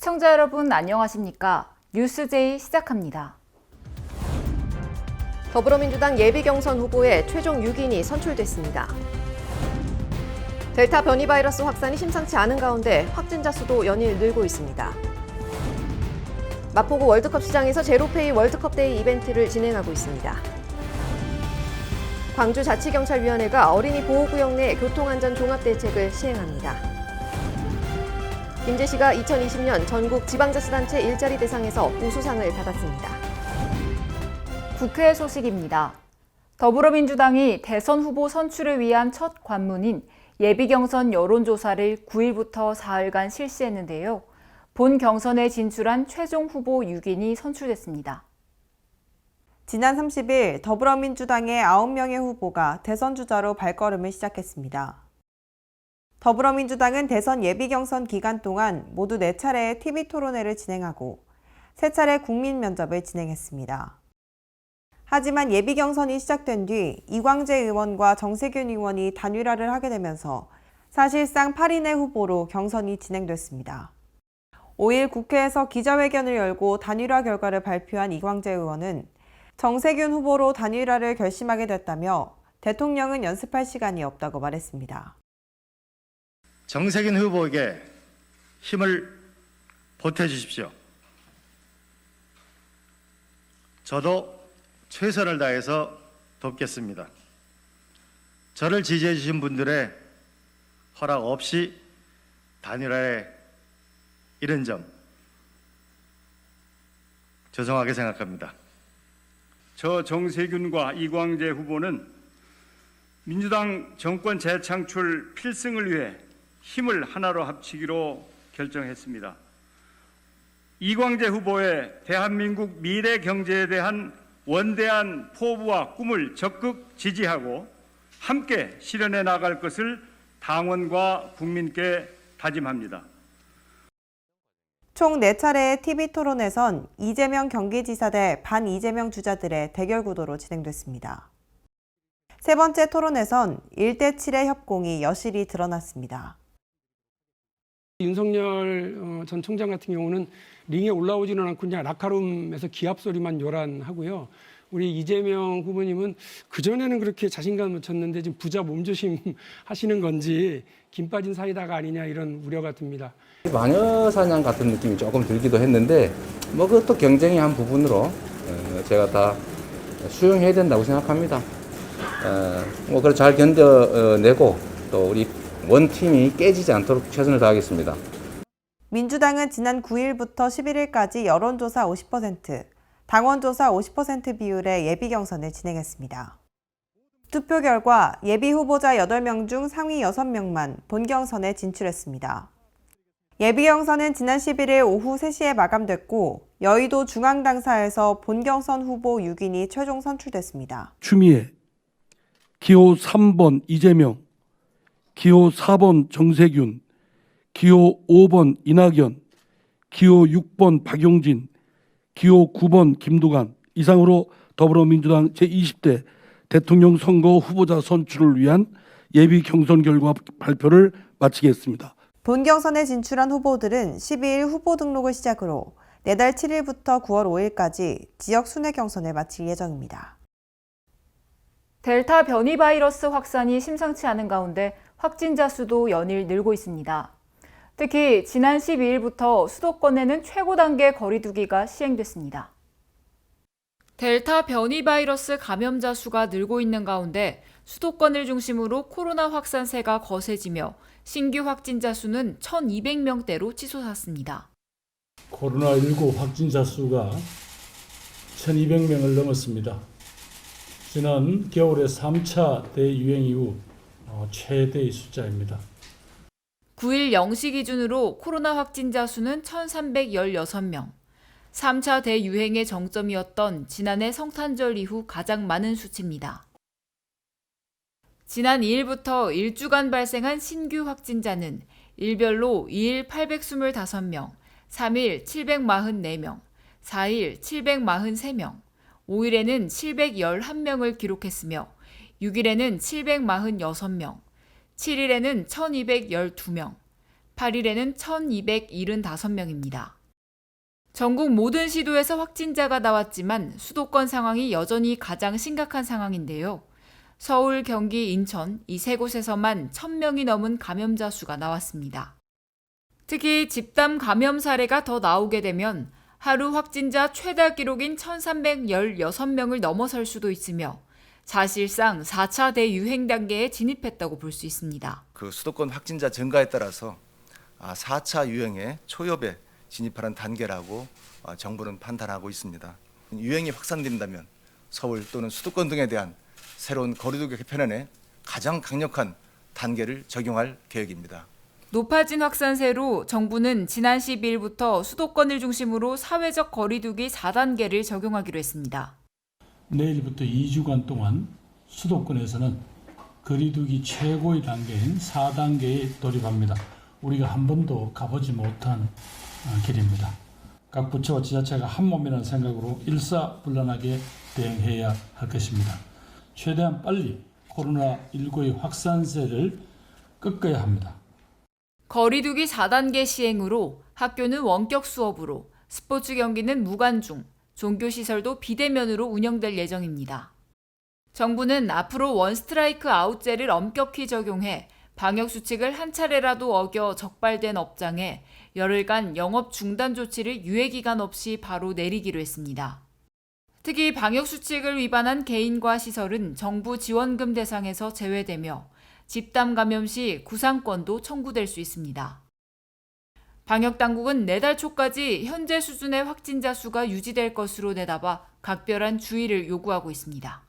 시청자 여러분 안녕하십니까? 뉴스제이 시작합니다. 더불어민주당 예비경선 후보에 최종 6인이 선출됐습니다. 델타 변이 바이러스 확산이 심상치 않은 가운데 확진자 수도 연일 늘고 있습니다. 마포구 월드컵 시장에서 제로페이 월드컵데이 이벤트를 진행하고 있습니다. 광주자치경찰위원회가 어린이 보호구역 내 교통안전 종합대책을 시행합니다. 김제시가 2020년 전국 지방자치단체 일자리 대상에서 우수상을 받았습니다. 국회 소식입니다. 더불어민주당이 대선 후보 선출을 위한 첫 관문인 예비경선 여론조사를 9일부터 사흘간 실시했는데요. 본 경선에 진출한 최종 후보 6인이 선출됐습니다. 지난 30일 더불어민주당의 9명의 후보가 대선 주자로 발걸음을 시작했습니다. 더불어민주당은 대선 예비경선 기간 동안 모두 4차례의 TV 토론회를 진행하고 3차례 국민 면접을 진행했습니다. 하지만 예비경선이 시작된 뒤 이광재 의원과 정세균 의원이 단일화를 하게 되면서 사실상 8인의 후보로 경선이 진행됐습니다. 5일 국회에서 기자회견을 열고 단일화 결과를 발표한 이광재 의원은 정세균 후보로 단일화를 결심하게 됐다며 대통령은 연습할 시간이 없다고 말했습니다. 정세균 후보에게 힘을 보태주십시오. 저도 최선을 다해서 돕겠습니다. 저를 지지해 주신 분들의 허락 없이 단일화에 이른 점 죄송하게 생각합니다. 저 정세균과 이광재 후보는 민주당 정권 재창출 필승을 위해 힘을 하나로 합치기로 결정했습니다. 이광재 후보의 대한민국 미래 경제에 대한 원대한 포부와 꿈을 적극 지지하고 함께 실현해 나갈 것을 당원과 국민께 다짐합니다. 총 4차례의 TV 토론에선 이재명 경기지사 대 반 이재명 주자들의 대결 구도로 진행됐습니다. 세 번째 토론에선 1대7의 협공이 여실히 드러났습니다. 윤석열 전 총장 같은 경우는 링에 올라오지는 않고 그냥 라카룸에서 기합 소리만 요란하고요. 우리 이재명 후보님은 그전에는 그렇게 자신감을 쳤는데 지금 부자 몸조심 하시는 건지 김 빠진 사이다가 아니냐 이런 우려가 듭니다. 마녀 사냥 같은 느낌이 조금 들기도 했는데 뭐 그것도 경쟁의 한 부분으로 제가 다 수용해야 된다고 생각합니다. 뭐 그걸 잘 견뎌내고 또 우리 원팀이 깨지지 않도록 최선을 다하겠습니다. 민주당은 지난 9일부터 11일까지 여론조사 50%, 당원조사 50% 비율의 예비경선을 진행했습니다. 투표 결과 예비 후보자 8명 중 상위 6명만 본경선에 진출했습니다. 예비경선은 지난 11일 오후 3시에 마감됐고 여의도 중앙당사에서 본경선 후보 6인이 최종 선출됐습니다. 추미애, 기호 3번 이재명, 기호 4번 정세균, 기호 5번 이낙연, 기호 6번 박용진, 기호 9번 김두관 이상으로 더불어민주당 제20대 대통령 선거 후보자 선출을 위한 예비 경선 결과 발표를 마치겠습니다. 본경선에 진출한 후보들은 12일 후보 등록을 시작으로 내달 7일부터 9월 5일까지 지역 순회 경선을 마칠 예정입니다. 델타 변이 바이러스 확산이 심상치 않은 가운데 확진자 수도 연일 늘고 있습니다. 특히 지난 12일부터 수도권에는 최고 단계 거리두기가 시행됐습니다. 델타 변이 바이러스 감염자 수가 늘고 있는 가운데 수도권을 중심으로 코로나 확산세가 거세지며 신규 확진자 수는 1,200명대로 치솟았습니다. 코로나19 확진자 수가 1,200명을 넘었습니다. 지난 겨울의 3차 대유행 이후 최대의 숫자입니다. 9일 0시 기준으로 코로나 확진자 수는 1,316명. 3차 대유행의 정점이었던 지난해 성탄절 이후 가장 많은 수치입니다. 지난 2일부터 일주간 발생한 신규 확진자는 일별로 2일 825명, 3일 744명, 4일 743명, 5일에는 711명을 기록했으며 6일에는 746명, 7일에는 1212명, 8일에는 1,275명입니다. 전국 모든 시도에서 확진자가 나왔지만 수도권 상황이 여전히 가장 심각한 상황인데요. 서울, 경기, 인천 이 세 곳에서만 1,000명이 넘은 감염자 수가 나왔습니다. 특히 집단 감염 사례가 더 나오게 되면 하루 확진자 최다 기록인 1,316명을 넘어설 수도 있으며 사실상 4차 대유행 단계에 진입했다고 볼 수 있습니다. 그 수도권 확진자 증가에 따라서 4차 유행의 초엽에 진입하는 단계라고 정부는 판단하고 있습니다. 유행이 확산된다면 서울 또는 수도권 등에 대한 새로운 거리두기 개편안에 가장 강력한 단계를 적용할 계획입니다. 높아진 확산세로 정부는 지난 12일부터 수도권을 중심으로 사회적 거리두기 4단계를 적용하기로 했습니다. 내일부터 2주간 동안 수도권에서는 거리두기 최고의 단계인 4단계에 돌입합니다. 우리가 한 번도 가보지 못한 길입니다. 각 부처와 지자체가 한 몸이라는 생각으로 일사불란하게 대응해야 할 것입니다. 최대한 빨리 코로나19의 확산세를 꺾어야 합니다. 거리두기 4단계 시행으로 학교는 원격 수업으로, 스포츠 경기는 무관중, 종교시설도 비대면으로 운영될 예정입니다. 정부는 앞으로 원스트라이크 아웃제를 엄격히 적용해 방역수칙을 한 차례라도 어겨 적발된 업장에 열흘간 영업 중단 조치를 유예기간 없이 바로 내리기로 했습니다. 특히 방역수칙을 위반한 개인과 시설은 정부 지원금 대상에서 제외되며 집단 감염 시 구상권도 청구될 수 있습니다. 방역당국은 내달 초까지 현재 수준의 확진자 수가 유지될 것으로 내다봐 각별한 주의를 요구하고 있습니다.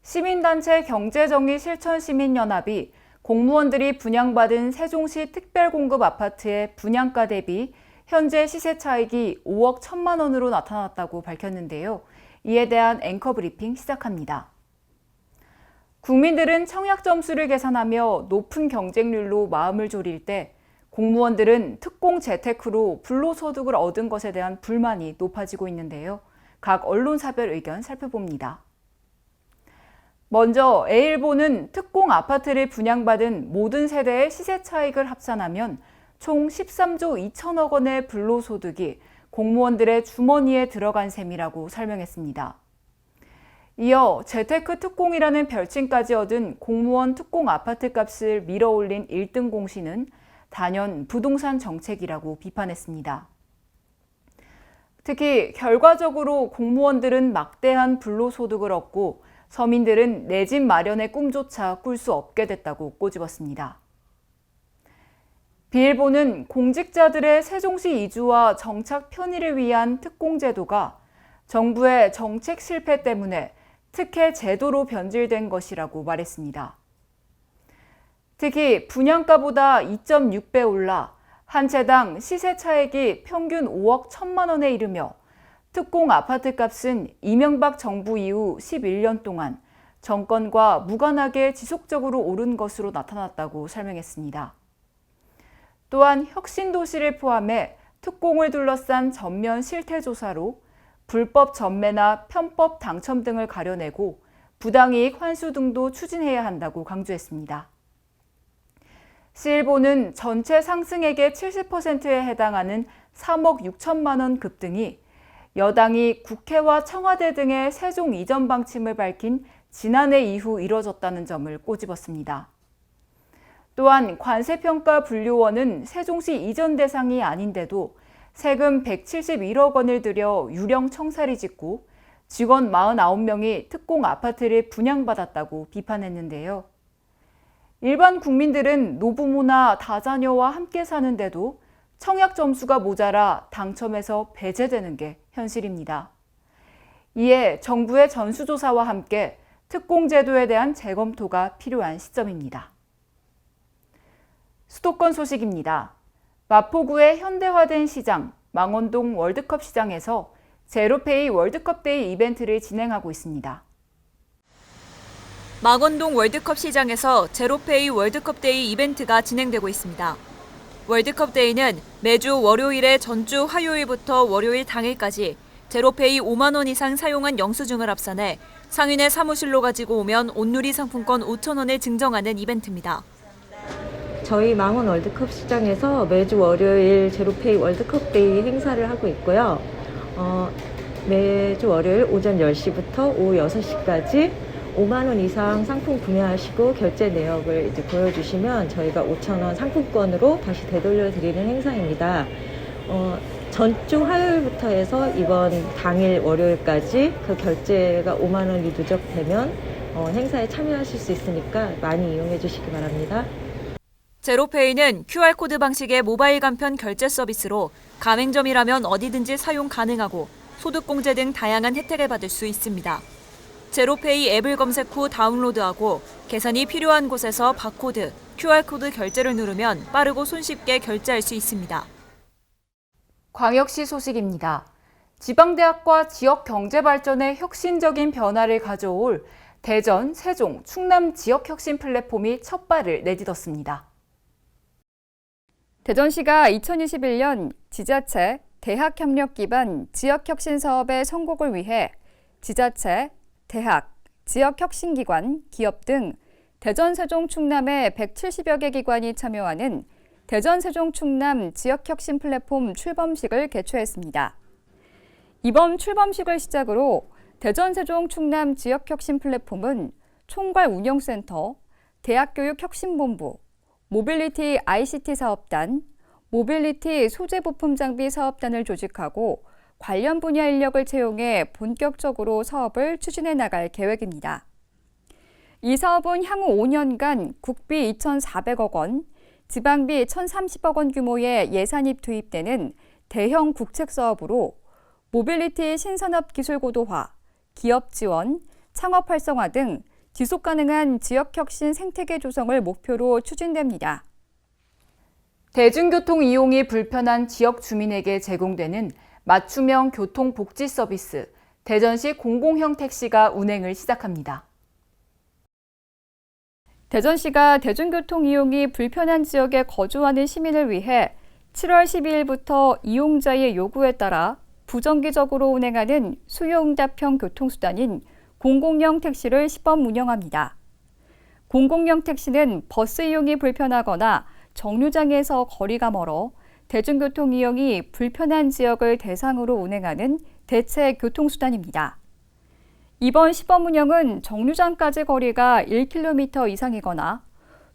시민단체 경제정의실천시민연합이 공무원들이 분양받은 세종시 특별공급 아파트의 분양가 대비 현재 시세 차익이 5억 1천만 원으로 나타났다고 밝혔는데요. 이에 대한 앵커 브리핑 시작합니다. 국민들은 청약 점수를 계산하며 높은 경쟁률로 마음을 졸일 때 공무원들은 특공 재테크로 불로소득을 얻은 것에 대한 불만이 높아지고 있는데요. 각 언론사별 의견 살펴봅니다. 먼저 A일보는 특공 아파트를 분양받은 모든 세대의 시세 차익을 합산하면 총 13조 2천억 원의 불로소득이 공무원들의 주머니에 들어간 셈이라고 설명했습니다. 이어 재테크 특공이라는 별칭까지 얻은 공무원 특공 아파트 값을 밀어올린 1등 공시는 단연 부동산 정책이라고 비판했습니다. 특히 결과적으로 공무원들은 막대한 불로소득을 얻고 서민들은 내 집 마련의 꿈조차 꿀 수 없게 됐다고 꼬집었습니다. B일보는 공직자들의 세종시 이주와 정착 편의를 위한 특공제도가 정부의 정책 실패 때문에 특혜 제도로 변질된 것이라고 말했습니다. 특히 분양가보다 2.6배 올라 한 채당 시세 차익이 평균 5억 1천만 원에 이르며 특공 아파트 값은 이명박 정부 이후 11년 동안 정권과 무관하게 지속적으로 오른 것으로 나타났다고 설명했습니다. 또한 혁신도시를 포함해 특공을 둘러싼 전면 실태조사로 불법 전매나 편법 당첨 등을 가려내고 부당이익 환수 등도 추진해야 한다고 강조했습니다. C일보는 전체 상승액의 70%에 해당하는 3억 6천만 원 급등이 여당이 국회와 청와대 등의 세종 이전 방침을 밝힌 지난해 이후 이뤄졌다는 점을 꼬집었습니다. 또한 관세평가분류원은 세종시 이전 대상이 아닌데도 세금 171억 원을 들여 유령 청사리 짓고 직원 49명이 특공 아파트를 분양받았다고 비판했는데요. 일반 국민들은 노부모나 다자녀와 함께 사는데도 청약 점수가 모자라 당첨에서 배제되는 게 현실입니다. 이에 정부의 전수조사와 함께 특공제도에 대한 재검토가 필요한 시점입니다. 수도권 소식입니다. 마포구의 현대화된 시장, 망원동 월드컵 시장에서 제로페이 월드컵데이 이벤트를 진행하고 있습니다. 망원동 월드컵 시장에서 제로페이 월드컵데이 이벤트가 진행되고 있습니다. 월드컵 데이는 매주 월요일에 전주 화요일부터 월요일 당일까지 제로페이 5만 원 이상 사용한 영수증을 합산해 상인의 사무실로 가지고 오면 온누리 상품권 5천 원을 증정하는 이벤트입니다. 저희 망원 월드컵 시장에서 매주 월요일 제로페이 월드컵 데이 행사를 하고 있고요. 매주 월요일 오전 10시부터 오후 6시까지 5만 원 이상 상품 구매하시고 결제 내역을 이제 보여주시면 저희가 5천 원 상품권으로 다시 되돌려 드리는 행사입니다. 전주 화요일부터 해서 이번 당일 월요일까지 그 결제가 5만 원이 누적되면 행사에 참여하실 수 있으니까 많이 이용해 주시기 바랍니다. 제로페이는 QR코드 방식의 모바일 간편 결제 서비스로 가맹점이라면 어디든지 사용 가능하고 소득공제 등 다양한 혜택을 받을 수 있습니다. 제로페이 앱을 검색 후 다운로드하고 계산이 필요한 곳에서 바코드, QR코드 결제를 누르면 빠르고 손쉽게 결제할 수 있습니다. 광역시 소식입니다. 지방대학과 지역 경제 발전에 혁신적인 변화를 가져올 대전, 세종, 충남 지역혁신 플랫폼이 첫 발을 내딛었습니다. 대전시가 2021년 지자체, 대학 협력 기반 지역혁신 사업의 성공을 위해 지자체, 대학, 지역혁신기관, 기업 등 대전, 세종, 충남의 170여 개 기관이 참여하는 대전, 세종, 충남 지역혁신 플랫폼 출범식을 개최했습니다. 이번 출범식을 시작으로 대전, 세종, 충남 지역혁신 플랫폼은 총괄 운영센터, 대학교육혁신본부, 모빌리티 ICT 사업단, 모빌리티 소재부품 장비 사업단을 조직하고 관련 분야 인력을 채용해 본격적으로 사업을 추진해 나갈 계획입니다. 이 사업은 향후 5년간 국비 2,400억 원, 지방비 1,030억 원 규모의 예산이 투입되는 대형 국책 사업으로 모빌리티 신산업 기술 고도화, 기업 지원, 창업 활성화 등 지속 가능한 지역혁신 생태계 조성을 목표로 추진됩니다. 대중교통 이용이 불편한 지역 주민에게 제공되는 맞춤형 교통복지 서비스, 대전시 공공형 택시가 운행을 시작합니다. 대전시가 대중교통 이용이 불편한 지역에 거주하는 시민을 위해 7월 12일부터 이용자의 요구에 따라 부정기적으로 운행하는 수요응답형 교통수단인 공공형 택시를 시범 운영합니다. 공공형 택시는 버스 이용이 불편하거나 정류장에서 거리가 멀어 대중교통 이용이 불편한 지역을 대상으로 운행하는 대체 교통수단입니다. 이번 시범 운영은 정류장까지 거리가 1km 이상이거나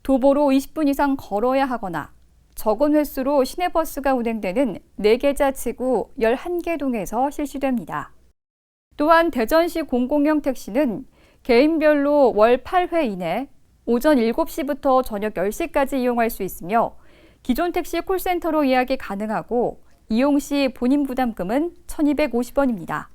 도보로 20분 이상 걸어야 하거나 적은 횟수로 시내버스가 운행되는 4개 자치구 11개 동에서 실시됩니다. 또한 대전시 공공형 택시는 개인별로 월 8회 이내 오전 7시부터 저녁 10시까지 이용할 수 있으며 기존 택시 콜센터로 예약이 가능하고 이용 시 본인 부담금은 1,250원입니다.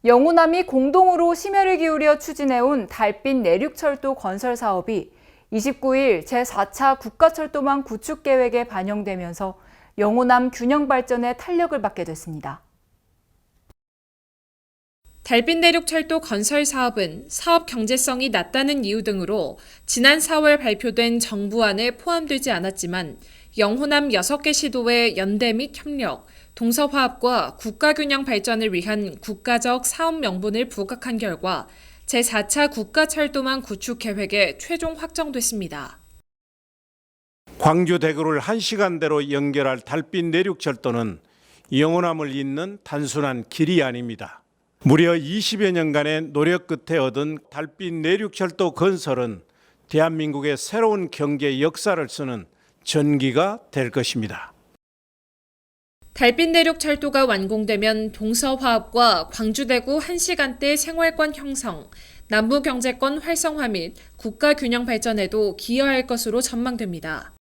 영호남이 공동으로 심혈을 기울여 추진해온 달빛 내륙철도 건설 사업이 29일 제4차 국가철도망 구축 계획에 반영되면서 영호남 균형 발전에 탄력을 받게 됐습니다. 달빛 내륙철도 건설 사업은 사업 경제성이 낮다는 이유 등으로 지난 4월 발표된 정부안에 포함되지 않았지만 영호남 6개 시도의 연대 및 협력, 동서화합과 국가균형 발전을 위한 국가적 사업 명분을 부각한 결과 제4차 국가철도망 구축 계획에 최종 확정됐습니다. 광주 대구를 1시간대로 연결할 달빛 내륙철도는 영호남을 잇는 단순한 길이 아닙니다. 무려 20여 년간의 노력 끝에 얻은 달빛 내륙철도 건설은 대한민국의 새로운 경제 역사를 쓰는 전기가 될 것입니다. 달빛 내륙철도가 완공되면 동서화합과 광주대구 1시간대 생활권 형성, 남부경제권 활성화 및 국가균형 발전에도 기여할 것으로 전망됩니다.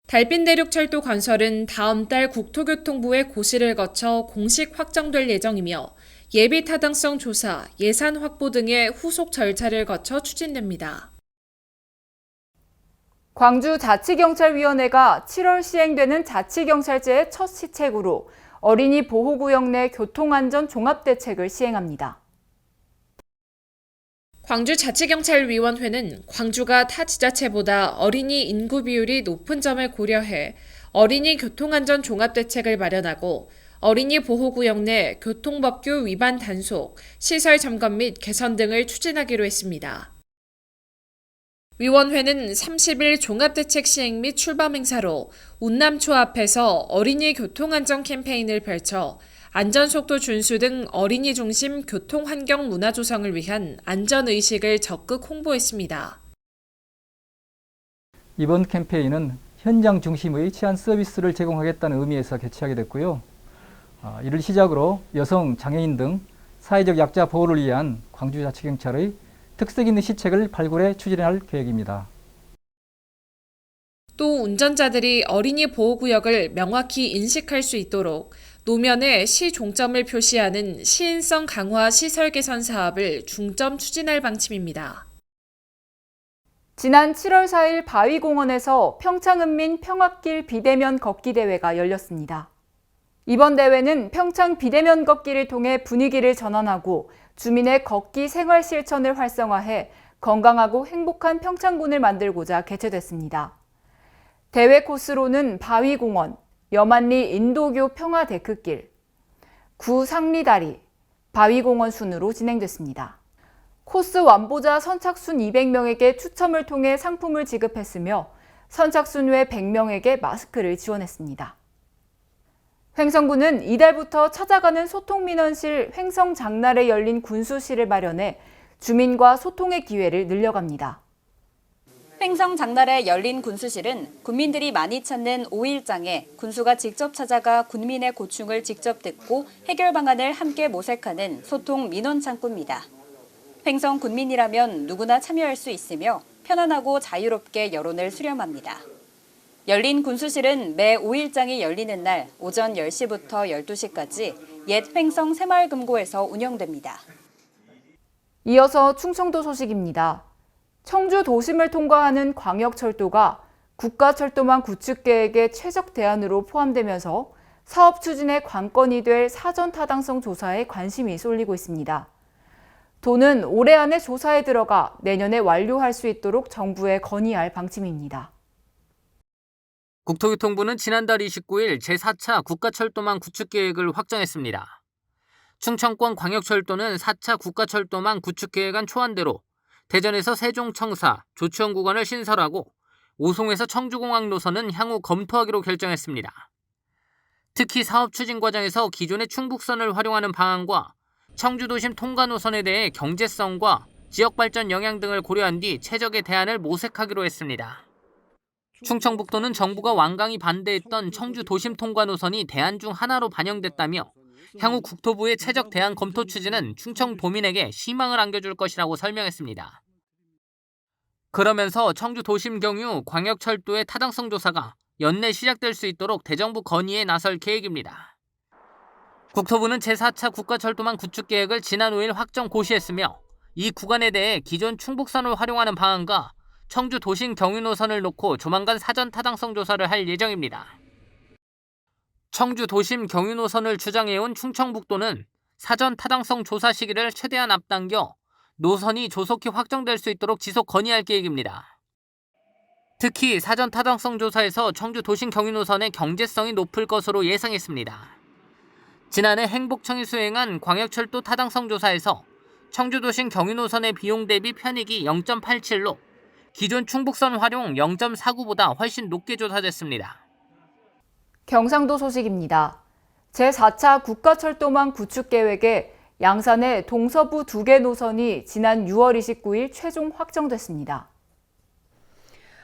달빛 내륙철도 건설은 다음 달 국토교통부의 고시를 거쳐 공식 확정될 예정이며 예비 타당성 조사, 예산 확보 등의 후속 절차를 거쳐 추진됩니다. 광주자치경찰위원회가 7월 시행되는 자치경찰제의 첫 시책으로 어린이 보호구역 내 교통안전 종합대책을 시행합니다. 광주자치경찰위원회는 광주가 타 지자체보다 어린이 인구 비율이 높은 점을 고려해 어린이 교통안전 종합대책을 마련하고 어린이 보호구역 내 교통법규 위반 단속, 시설 점검 및 개선 등을 추진하기로 했습니다. 위원회는 30일 종합대책 시행 및 출범 행사로 운남초 앞에서 어린이 교통안전 캠페인을 펼쳐 안전속도 준수 등 어린이 중심 교통환경 문화 조성을 위한 안전의식을 적극 홍보했습니다. 이번 캠페인은 현장 중심의 치안 서비스를 제공하겠다는 의미에서 개최하게 됐고요. 이를 시작으로 여성, 장애인 등 사회적 약자 보호를 위한 광주자치경찰의 특색 있는 시책을 발굴해 추진할 계획입니다. 또 운전자들이 어린이 보호구역을 명확히 인식할 수 있도록 노면에 시 종점을 표시하는 시인성 강화 시설 개선 사업을 중점 추진할 방침입니다. 지난 7월 4일 바위공원에서 평창은민 평화길 비대면 걷기 대회가 열렸습니다. 이번 대회는 평창 비대면 걷기를 통해 분위기를 전환하고 주민의 걷기 생활 실천을 활성화해 건강하고 행복한 평창군을 만들고자 개최됐습니다. 대회 코스로는 바위공원, 여만리 인도교 평화데크길, 구상리다리, 바위공원 순으로 진행됐습니다. 코스 완보자 선착순 200명에게 추첨을 통해 상품을 지급했으며 선착순 외 100명에게 마스크를 지원했습니다. 횡성군은 이달부터 찾아가는 소통민원실 횡성장날에 열린 군수실을 마련해 주민과 소통의 기회를 늘려갑니다. 횡성장날에 열린 군수실은 군민들이 많이 찾는 5일장에 군수가 직접 찾아가 군민의 고충을 직접 듣고 해결 방안을 함께 모색하는 소통 민원 창구입니다. 횡성 군민이라면 누구나 참여할 수 있으며 편안하고 자유롭게 여론을 수렴합니다. 열린 군수실은 매 5일장이 열리는 날 오전 10시부터 12시까지 옛 횡성 새마을금고에서 운영됩니다. 이어서 충청도 소식입니다. 청주 도심을 통과하는 광역철도가 국가철도망 구축 계획의 최적 대안으로 포함되면서 사업 추진의 관건이 될 사전 타당성 조사에 관심이 쏠리고 있습니다. 도는 올해 안에 조사에 들어가 내년에 완료할 수 있도록 정부에 건의할 방침입니다. 국토교통부는 지난달 29일 제4차 국가철도망 구축계획을 확정했습니다. 충청권 광역철도는 4차 국가철도망 구축계획안 초안대로 대전에서 세종청사, 조치원 구간을 신설하고 오송에서 청주공항 노선은 향후 검토하기로 결정했습니다. 특히 사업 추진 과정에서 기존의 충북선을 활용하는 방안과 청주도심 통과 노선에 대해 경제성과 지역발전 영향 등을 고려한 뒤 최적의 대안을 모색하기로 했습니다. 충청북도는 정부가 완강히 반대했던 청주 도심 통과 노선이 대안 중 하나로 반영됐다며 향후 국토부의 최적 대안 검토 추진은 충청도민에게 희망을 안겨줄 것이라고 설명했습니다. 그러면서 청주 도심 경유 광역철도의 타당성 조사가 연내 시작될 수 있도록 대정부 건의에 나설 계획입니다. 국토부는 제4차 국가철도망 구축 계획을 지난 5일 확정 고시했으며 이 구간에 대해 기존 충북선을 활용하는 방안과 청주 도심 경유 노선을 놓고 조만간 사전 타당성 조사를 할 예정입니다. 청주 도심 경유 노선을 주장해온 충청북도는 사전 타당성 조사 시기를 최대한 앞당겨 노선이 조속히 확정될 수 있도록 지속 건의할 계획입니다. 특히 사전 타당성 조사에서 청주 도심 경유 노선의 경제성이 높을 것으로 예상했습니다. 지난해 행복청이 수행한 광역철도 타당성 조사에서 청주 도심 경유 노선의 비용 대비 편익이 0.87로 기존 충북선 활용 0.49보다 훨씬 높게 조사됐습니다. 경상도 소식입니다. 제4차 국가철도망 구축 계획에 양산의 동서부 2개 노선이 지난 6월 29일 최종 확정됐습니다.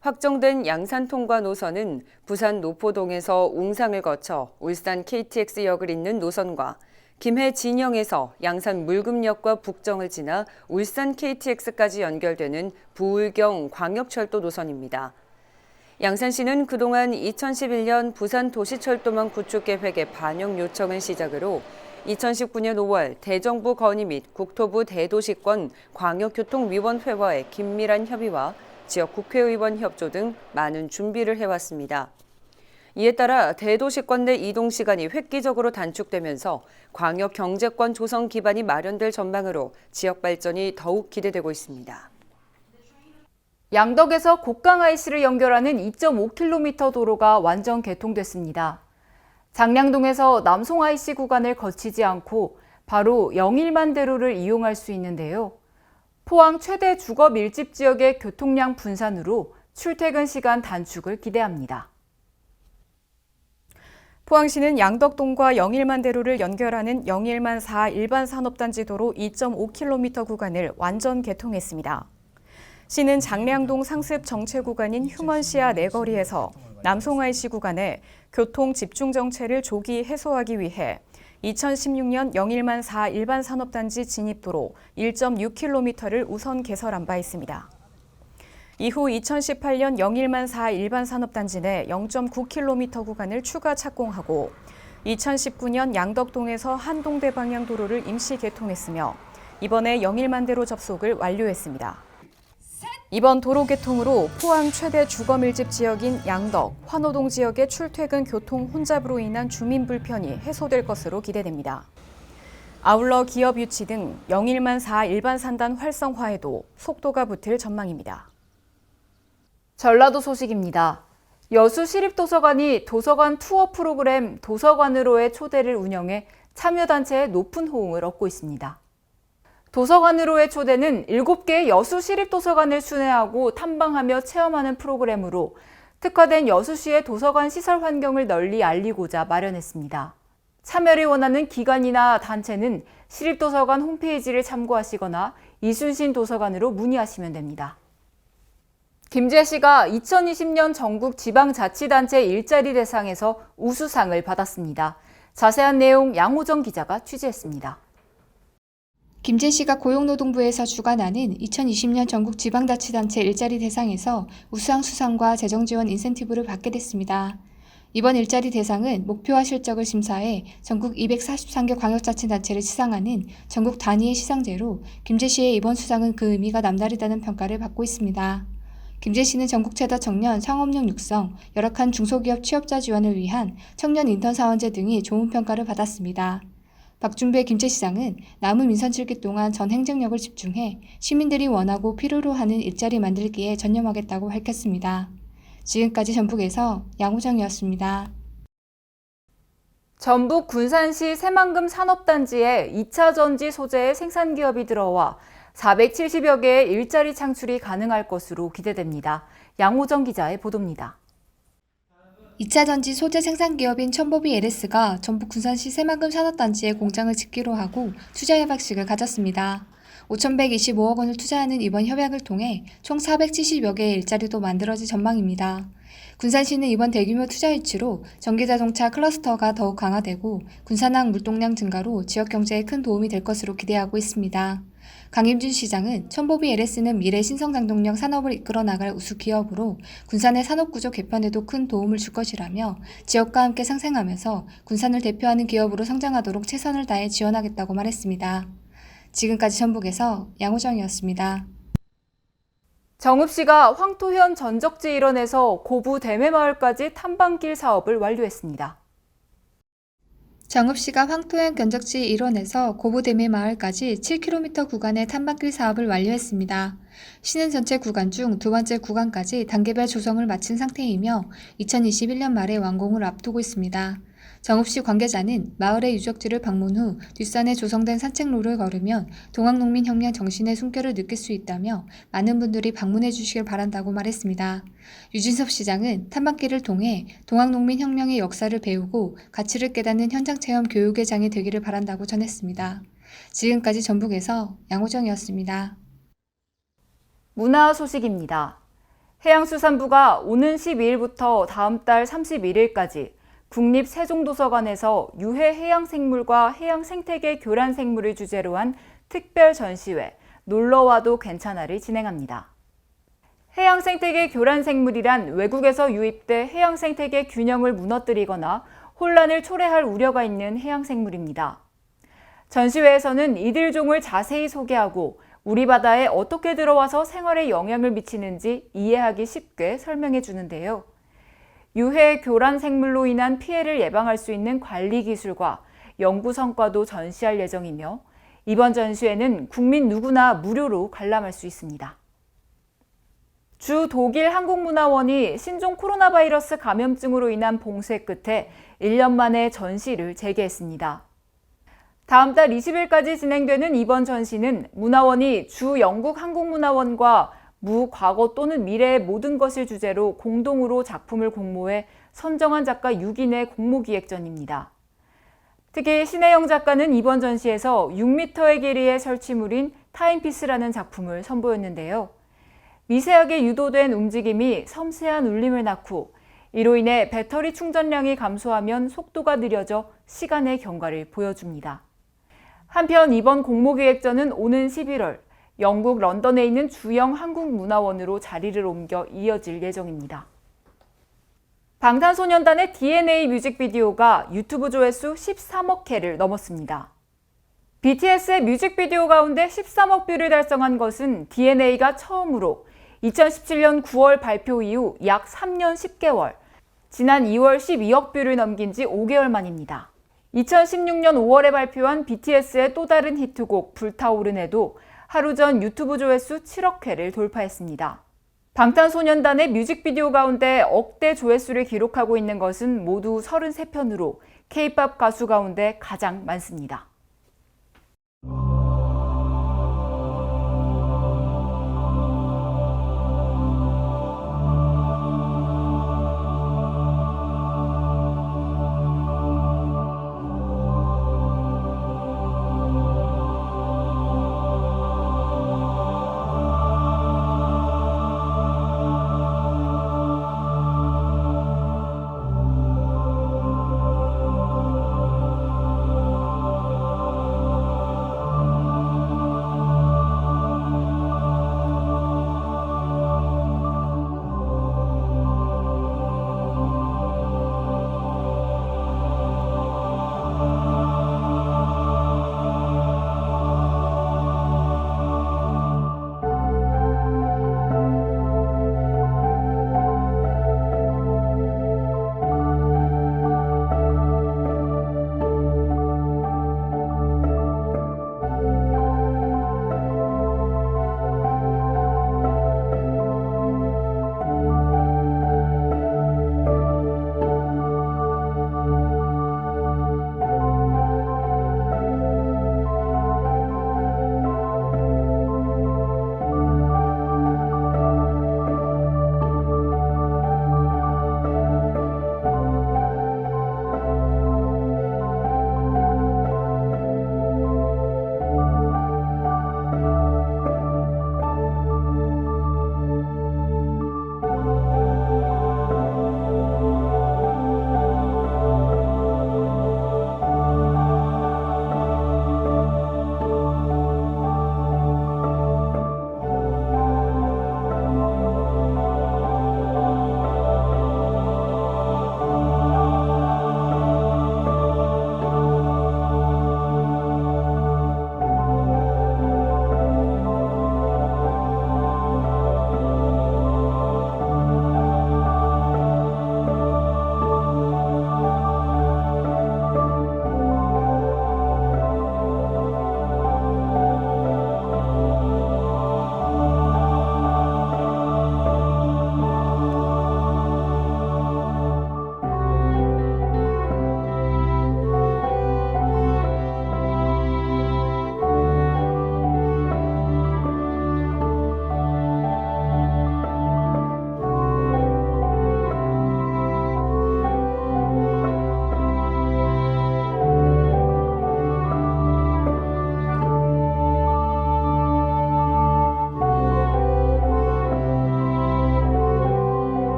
확정된 양산 통과 노선은 부산 노포동에서 웅상을 거쳐 울산 KTX역을 잇는 노선과 김해 진영에서 양산 물금역과 북정을 지나 울산 KTX까지 연결되는 부울경 광역철도 노선입니다. 양산시는 그동안 2011년 부산 도시철도망 구축 계획의 반영 요청을 시작으로 2019년 5월 대정부 건의 및 국토부 대도시권 광역교통위원회와의 긴밀한 협의와 지역 국회의원 협조 등 많은 준비를 해왔습니다. 이에 따라 대도시권 내 이동 시간이 획기적으로 단축되면서 광역 경제권 조성 기반이 마련될 전망으로 지역 발전이 더욱 기대되고 있습니다. 양덕에서 곡강 IC를 연결하는 2.5km 도로가 완전 개통됐습니다. 장량동에서 남송 IC 구간을 거치지 않고 바로 영일만 대로를 이용할 수 있는데요. 포항 최대 주거 밀집 지역의 교통량 분산으로 출퇴근 시간 단축을 기대합니다. 포항시는 양덕동과 영일만 대로를 연결하는 영일만 4 일반 산업단지 도로 2.5km 구간을 완전 개통했습니다. 시는 장량동 상습 정체 구간인 휴먼시아 내거리에서 남송 IC 구간에 교통 집중 정체를 조기 해소하기 위해 2016년 영일만 4 일반 산업단지 진입도로 1.6km를 우선 개설한 바 있습니다. 이후 2018년 영일만 4 일반 산업단지 내 0.9km 구간을 추가 착공하고 2019년 양덕동에서 한동대 방향 도로를 임시 개통했으며 이번에 영일만대로 접속을 완료했습니다. 이번 도로 개통으로 포항 최대 주거 밀집 지역인 양덕, 환호동 지역의 출퇴근 교통 혼잡으로 인한 주민 불편이 해소될 것으로 기대됩니다. 아울러 기업 유치 등 영일만 4 일반 산단 활성화에도 속도가 붙을 전망입니다. 전라도 소식입니다. 여수 시립도서관이 도서관 투어 프로그램 도서관으로의 초대를 운영해 참여단체의 높은 호응을 얻고 있습니다. 도서관으로의 초대는 7개의 여수 시립도서관을 순회하고 탐방하며 체험하는 프로그램으로 특화된 여수시의 도서관 시설 환경을 널리 알리고자 마련했습니다. 참여를 원하는 기관이나 단체는 시립도서관 홈페이지를 참고하시거나 이순신 도서관으로 문의하시면 됩니다. 김제시가 2020년 전국 지방자치단체 일자리 대상에서 우수상을 받았습니다. 자세한 내용 양호정 기자가 취재했습니다. 김제시가 고용노동부에서 주관하는 2020년 전국 지방자치단체 일자리 대상에서 우수상 수상과 재정지원 인센티브를 받게 됐습니다. 이번 일자리 대상은 목표와 실적을 심사해 전국 243개 광역자치단체를 시상하는 전국 단위의 시상제로 김제시의 이번 수상은 그 의미가 남다르다는 평가를 받고 있습니다. 김제시는 전국 최다 청년 상업용 육성, 열악한 중소기업 취업자 지원을 위한 청년 인턴 사원제 등이 좋은 평가를 받았습니다. 박준배 김제시장은 남은 민선 7기 동안 전 행정력을 집중해 시민들이 원하고 필요로 하는 일자리 만들기에 전념하겠다고 밝혔습니다. 지금까지 전북에서 양호정이었습니다. 전북 군산시 새만금 산업단지에 2차 전지 소재의 생산기업이 들어와 470여 개의 일자리 창출이 가능할 것으로 기대됩니다. 양호정 기자의 보도입니다. 2차 전지 소재 생산기업인 천보비 LS가 전북 군산시 새만금 산업단지에 공장을 짓기로 하고 투자 협약식을 가졌습니다. 5,125억 원을 투자하는 이번 협약을 통해 총 470여 개의 일자리도 만들어질 전망입니다. 군산시는 이번 대규모 투자 유치로 전기자동차 클러스터가 더욱 강화되고 군산항 물동량 증가로 지역 경제에 큰 도움이 될 것으로 기대하고 있습니다. 강임준 시장은 천보비 LS는 미래 신성장동력 산업을 이끌어 나갈 우수 기업으로 군산의 산업구조 개편에도 큰 도움을 줄 것이라며 지역과 함께 상생하면서 군산을 대표하는 기업으로 성장하도록 최선을 다해 지원하겠다고 말했습니다. 지금까지 전북에서 양호정이었습니다. 정읍시가 황토현 전적지 일원에서 고부 대매마을까지 탐방길 사업을 완료했습니다. 정읍시가 황토현 견적지 일원에서 고부대매 마을까지 7km 구간의 탐방길 사업을 완료했습니다. 시는 전체 구간 중 두 번째 구간까지 단계별 조성을 마친 상태이며 2021년 말에 완공을 앞두고 있습니다. 정읍시 관계자는 마을의 유적지를 방문 후 뒷산에 조성된 산책로를 걸으면 동학농민혁명 정신의 숨결을 느낄 수 있다며 많은 분들이 방문해 주시길 바란다고 말했습니다. 유진섭 시장은 탐방길을 통해 동학농민혁명의 역사를 배우고 가치를 깨닫는 현장체험 교육의 장이 되기를 바란다고 전했습니다. 지금까지 전북에서 양호정이었습니다. 문화 소식입니다. 해양수산부가 오는 12일부터 다음 달 31일까지 국립세종도서관에서 유해 해양생물과 해양생태계 교란생물을 주제로 한 특별 전시회 놀러와도 괜찮아를 진행합니다. 해양생태계 교란생물이란 외국에서 유입돼 해양생태계 균형을 무너뜨리거나 혼란을 초래할 우려가 있는 해양생물입니다. 전시회에서는 이들 종을 자세히 소개하고 우리 바다에 어떻게 들어와서 생활에 영향을 미치는지 이해하기 쉽게 설명해 주는데요. 유해 교란 생물로 인한 피해를 예방할 수 있는 관리 기술과 연구 성과도 전시할 예정이며 이번 전시회는 국민 누구나 무료로 관람할 수 있습니다. 주 독일 한국문화원이 신종 코로나 바이러스 감염증으로 인한 봉쇄 끝에 1년 만에 전시를 재개했습니다. 다음 달 20일까지 진행되는 이번 전시는 문화원이 주 영국 한국문화원과 무, 과거 또는 미래의 모든 것을 주제로 공동으로 작품을 공모해 선정한 작가 6인의 공모기획전입니다. 특히 신혜영 작가는 이번 전시에서 6m의 길이의 설치물인 타임피스라는 작품을 선보였는데요. 미세하게 유도된 움직임이 섬세한 울림을 낳고 이로 인해 배터리 충전량이 감소하면 속도가 느려져 시간의 경과를 보여줍니다. 한편 이번 공모기획전은 오는 11월 영국 런던에 있는 주영 한국문화원으로 자리를 옮겨 이어질 예정입니다. 방탄소년단의 DNA 뮤직비디오가 유튜브 조회수 13억 회를 넘었습니다. BTS의 뮤직비디오 가운데 13억 뷰를 달성한 것은 DNA가 처음으로 2017년 9월 발표 이후 약 3년 10개월, 지난 2월 12억 뷰를 넘긴 지 5개월 만입니다. 2016년 5월에 발표한 BTS의 또 다른 히트곡 불타오르네도 하루 전 유튜브 조회수 7억 회를 돌파했습니다. 방탄소년단의 뮤직비디오 가운데 억대 조회수를 기록하고 있는 것은 모두 33편으로 K-POP 가수 가운데 가장 많습니다.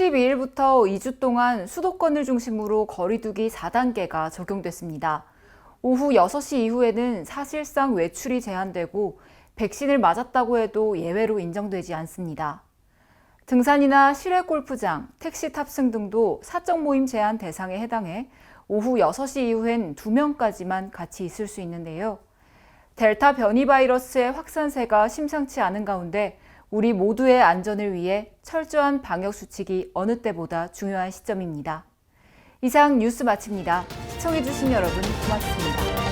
12일부터 2주 동안 수도권을 중심으로 거리두기 4단계가 적용됐습니다. 오후 6시 이후에는 사실상 외출이 제한되고 백신을 맞았다고 해도 예외로 인정되지 않습니다. 등산이나 실외 골프장, 택시 탑승 등도 사적 모임 제한 대상에 해당해 오후 6시 이후엔 2명까지만 같이 있을 수 있는데요. 델타 변이 바이러스의 확산세가 심상치 않은 가운데 우리 모두의 안전을 위해 철저한 방역 수칙이 어느 때보다 중요한 시점입니다. 이상 뉴스 마칩니다. 시청해주신 여러분 고맙습니다.